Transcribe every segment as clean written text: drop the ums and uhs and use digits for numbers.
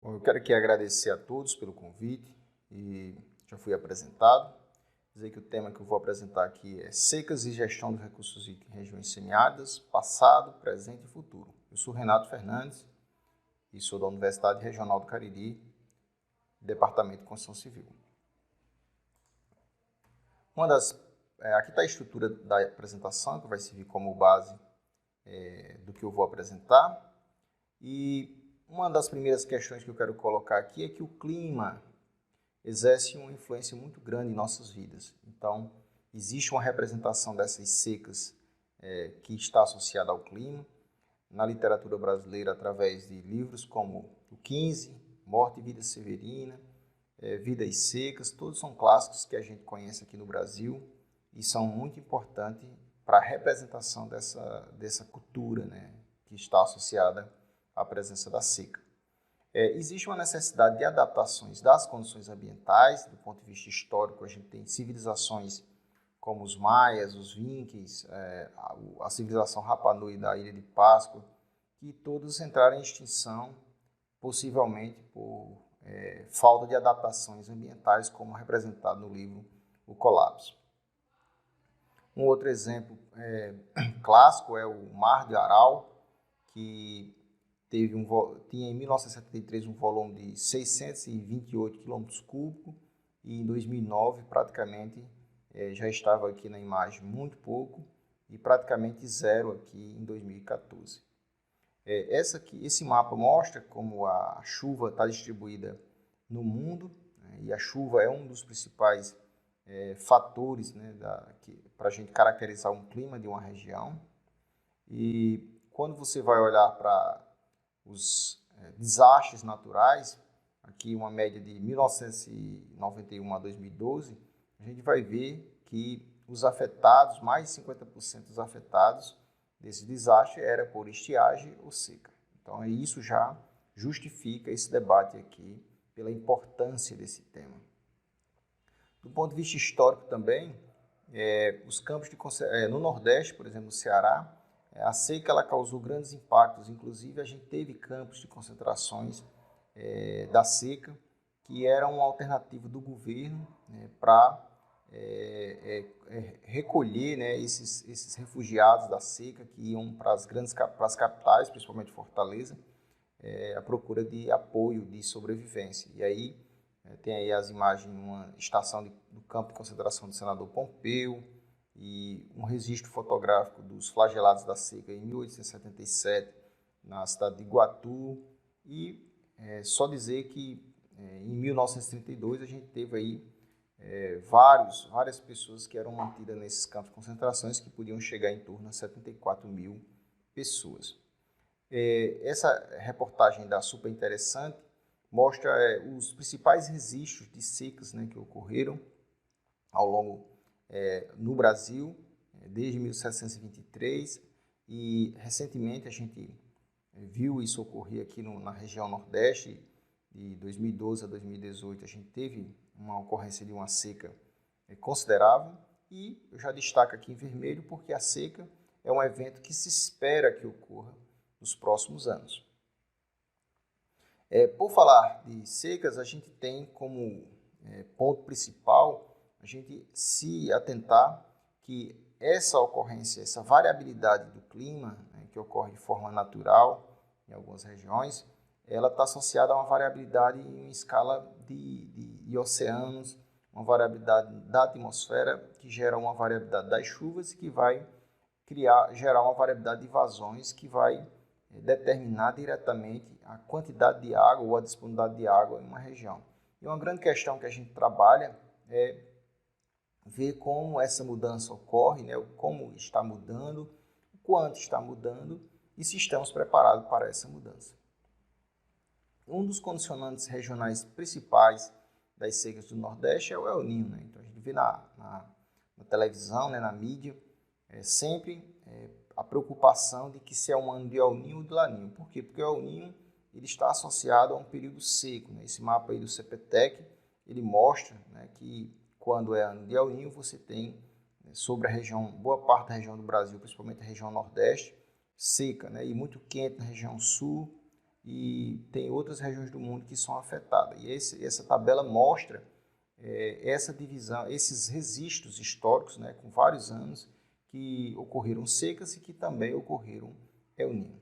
Bom, eu quero aqui agradecer a todos pelo convite e já fui apresentado. Dizer que o tema que eu vou apresentar aqui é secas e gestão dos recursos em regiões semiáridas, passado, presente e futuro. Eu sou Renato Fernandes e sou da Universidade Regional do Cariri, Departamento de Construção Civil. Aqui está a estrutura da apresentação, que vai servir como base do que eu vou apresentar. E uma das primeiras questões que eu quero colocar aqui é que o clima exerce uma influência muito grande em nossas vidas. Então, existe uma representação dessas secas que está associada ao clima na literatura brasileira através de livros como o 15, Morte e Vida Severina, Vidas Secas, todos são clássicos que a gente conhece aqui no Brasil e são muito importantes para a representação dessa cultura, né, que está associada à presença da seca. Existe uma necessidade de adaptações das condições ambientais, do ponto de vista histórico. A gente tem civilizações como os maias, os vikings, a civilização Rapa Nui da Ilha de Páscoa, que todos entraram em extinção, possivelmente por falta de adaptações ambientais, como representado no livro O Colapso. Um outro exemplo clássico é o Mar de Aral, que tinha em 1973 um volume de 628 km3 e em 2009 praticamente já estava aqui na imagem muito pouco e praticamente zero aqui em 2014. Esse mapa mostra como a chuva está distribuída no mundo, né, e a chuva é um dos principais fatores, né, para a gente caracterizar um clima de uma região. E quando você vai olhar para os desastres naturais, aqui uma média de 1991 a 2012, a gente vai ver que os afetados, mais de 50% dos afetados desse desastre era por estiagem ou seca. Então, isso já justifica esse debate aqui pela importância desse tema. Do ponto de vista histórico também, os campos no Nordeste, por exemplo, no Ceará, a seca ela causou grandes impactos, inclusive a gente teve campos de concentrações da seca, que eram uma alternativa do governo para recolher, né, esses refugiados da seca que iam para as capitais, principalmente Fortaleza, à procura de apoio, de sobrevivência. E aí tem aí as imagens de uma estação do campo de concentração do senador Pompeu, e um registro fotográfico dos flagelados da seca em 1877, na cidade de Iguatu, e só dizer que em 1932 a gente teve aí várias pessoas que eram mantidas nesses campos de concentrações, que podiam chegar em torno a 74 mil pessoas. Essa reportagem da Super Interessante mostra os principais registros de secas, né, que ocorreram ao longo no Brasil, desde 1723, e recentemente a gente viu isso ocorrer aqui na região Nordeste. De 2012 a 2018 a gente teve uma ocorrência de uma seca considerável, e eu já destaco aqui em vermelho porque a seca é um evento que se espera que ocorra nos próximos anos. Por falar de secas, a gente tem como ponto principal a gente se atentar que essa ocorrência, essa variabilidade do clima, né, que ocorre de forma natural em algumas regiões, ela está associada a uma variabilidade em escala de oceanos, uma variabilidade da atmosfera que gera uma variabilidade das chuvas e que vai gerar uma variabilidade de vazões que vai determinar diretamente a quantidade de água ou a disponibilidade de água em uma região. E uma grande questão que a gente trabalha é ver como essa mudança ocorre, né, como está mudando, o quanto está mudando e se estamos preparados para essa mudança. Um dos condicionantes regionais principais das secas do Nordeste é o El Niño, né? Então a gente vê na televisão, né, na mídia, sempre a preocupação de que se é um ano de El Niño ou de La Niña. Por quê? Porque o El Niño ele está associado a um período seco, né? Esse mapa aí do CPTEC, ele mostra, né, que quando é ano de El Niño, você tem sobre a região, boa parte da região do Brasil, principalmente a região Nordeste, seca, né, e muito quente na região Sul e tem outras regiões do mundo que são afetadas. E essa tabela mostra essa divisão, esses registros históricos, né, com vários anos que ocorreram secas e que também ocorreram El Niño.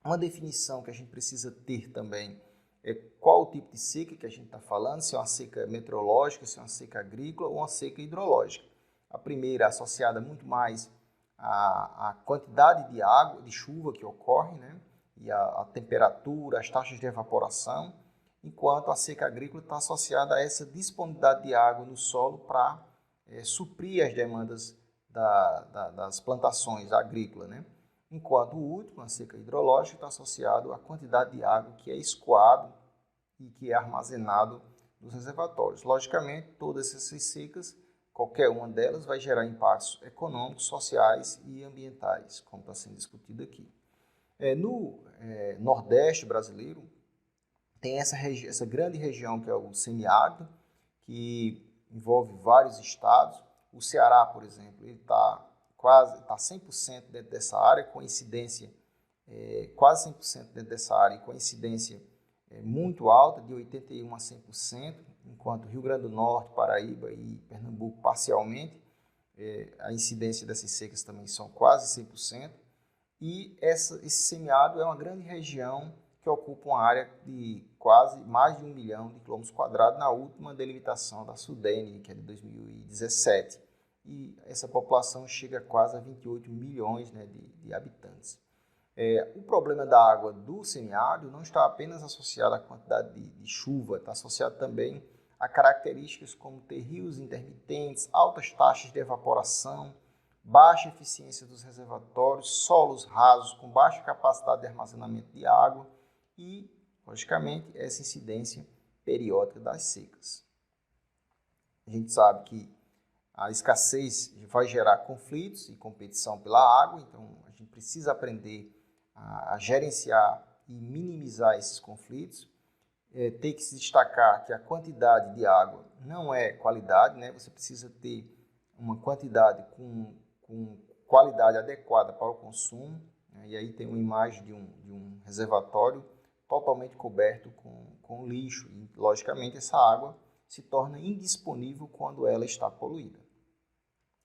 Uma definição que a gente precisa ter também é qual o tipo de seca que a gente está falando, se é uma seca meteorológica, se é uma seca agrícola ou uma seca hidrológica. A primeira associada muito mais à quantidade de água, de chuva que ocorre, né? E a temperatura, as taxas de evaporação, enquanto a seca agrícola está associada a essa disponibilidade de água no solo para suprir as demandas das plantações agrícolas, né? Enquanto o último, a seca hidrológica, está associado à quantidade de água que é escoado e que é armazenado nos reservatórios. Logicamente, todas essas secas, qualquer uma delas vai gerar impactos econômicos, sociais e ambientais, como está sendo discutido aqui. No Nordeste brasileiro, tem essa grande região que é o semiárido, que envolve vários estados. O Ceará, por exemplo, ele está 100% dentro dessa área, com incidência quase 100% dentro dessa área, com incidência muito alta, de 81% a 100%, enquanto Rio Grande do Norte, Paraíba e Pernambuco parcialmente, a incidência dessas secas também são quase 100%, e esse semiárido é uma grande região que ocupa uma área de quase mais de 1 milhão de quilômetros quadrados na última delimitação da SUDENE, que é de 2017. E essa população chega a quase a 28 milhões, né, de habitantes. O problema da água do semiárido não está apenas associado à quantidade de chuva, está associado também a características como ter rios intermitentes, altas taxas de evaporação, baixa eficiência dos reservatórios, solos rasos com baixa capacidade de armazenamento de água e, logicamente, essa incidência periódica das secas. A gente sabe que a escassez vai gerar conflitos e competição pela água, então a gente precisa aprender a gerenciar e minimizar esses conflitos. Tem que se destacar que a quantidade de água não é qualidade, né? Você precisa ter uma quantidade com qualidade adequada para o consumo, né? E aí tem uma imagem de um reservatório totalmente coberto com lixo e, logicamente, essa água se torna indisponível quando ela está poluída.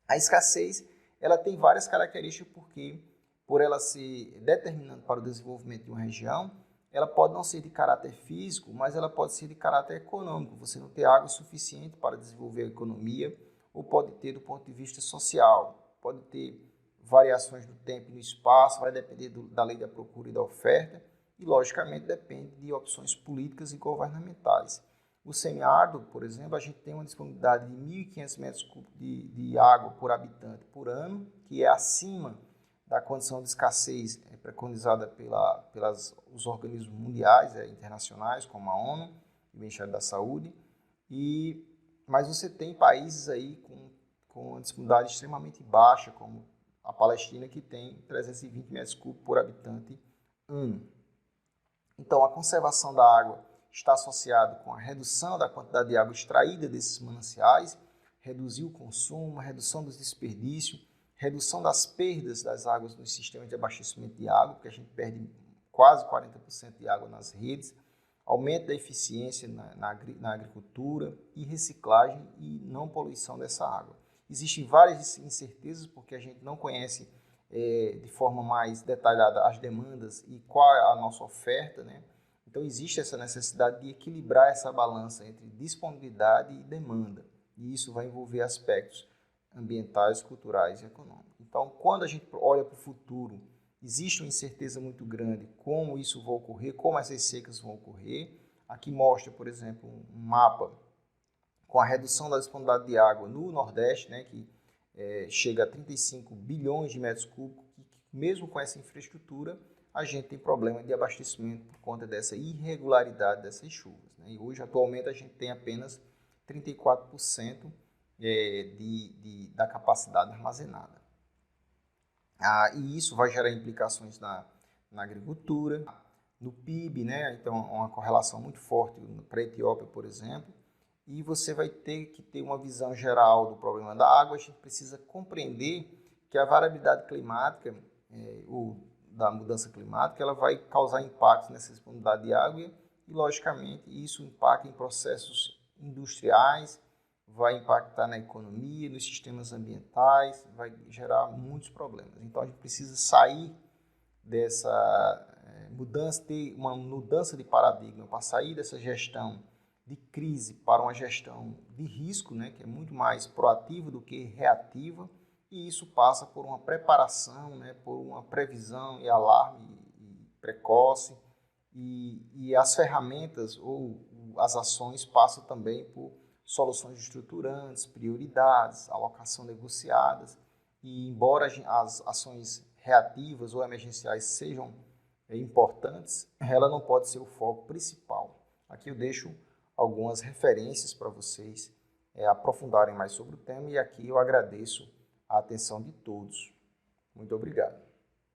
A escassez ela tem várias características porque, por ela ser determinante para o desenvolvimento de uma região, ela pode não ser de caráter físico, mas ela pode ser de caráter econômico. Você não ter água suficiente para desenvolver a economia, ou pode ter do ponto de vista social, pode ter variações do tempo e no espaço, vai depender da lei da procura e da oferta, e logicamente depende de opções políticas e governamentais. O semiárido, por exemplo, a gente tem uma disponibilidade de 1.500 metros cúbicos de água por habitante por ano, que é acima da condição de escassez preconizada pelos organismos mundiais, internacionais, como a ONU, o Ministério da Saúde, mas você tem países aí com uma disponibilidade extremamente baixa, como a Palestina, que tem 320 metros cúbicos por habitante ano. Então, a conservação da água está associado com a redução da quantidade de água extraída desses mananciais, reduzir o consumo, a redução dos desperdícios, redução das perdas das águas nos sistemas de abastecimento de água, porque a gente perde quase 40% de água nas redes, aumento da eficiência na agricultura e reciclagem e não poluição dessa água. Existem várias incertezas porque a gente não conhece de forma mais detalhada as demandas e qual é a nossa oferta, né? Então, existe essa necessidade de equilibrar essa balança entre disponibilidade e demanda, e isso vai envolver aspectos ambientais, culturais e econômicos. Então, quando a gente olha para o futuro, existe uma incerteza muito grande como isso vai ocorrer, como essas secas vão ocorrer. Aqui mostra, por exemplo, um mapa com a redução da disponibilidade de água no Nordeste, né, que chega a 35 bilhões de metros cúbicos, que mesmo com essa infraestrutura, a gente tem problema de abastecimento por conta dessa irregularidade dessas chuvas, né? E hoje, atualmente, a gente tem apenas 34% da capacidade armazenada. E isso vai gerar implicações na agricultura, no PIB, né? Então, uma correlação muito forte para a Etiópia, por exemplo. E você vai ter que ter uma visão geral do problema da água. A gente precisa compreender que a variabilidade climática, da mudança climática, ela vai causar impactos nessa disponibilidade de água e, logicamente, isso impacta em processos industriais, vai impactar na economia, nos sistemas ambientais, vai gerar muitos problemas. Então, a gente precisa sair dessa mudança, ter uma mudança de paradigma para sair dessa gestão de crise para uma gestão de risco, né, que é muito mais proativa do que reativa, e isso passa por uma preparação, né, por uma previsão e alarme precoce, e as ferramentas ou as ações passam também por soluções estruturantes, prioridades, alocação negociadas, e embora as ações reativas ou emergenciais sejam importantes, ela não pode ser o foco principal. Aqui eu deixo algumas referências para vocês aprofundarem mais sobre o tema, e aqui eu agradeço a atenção de todos. Muito obrigado.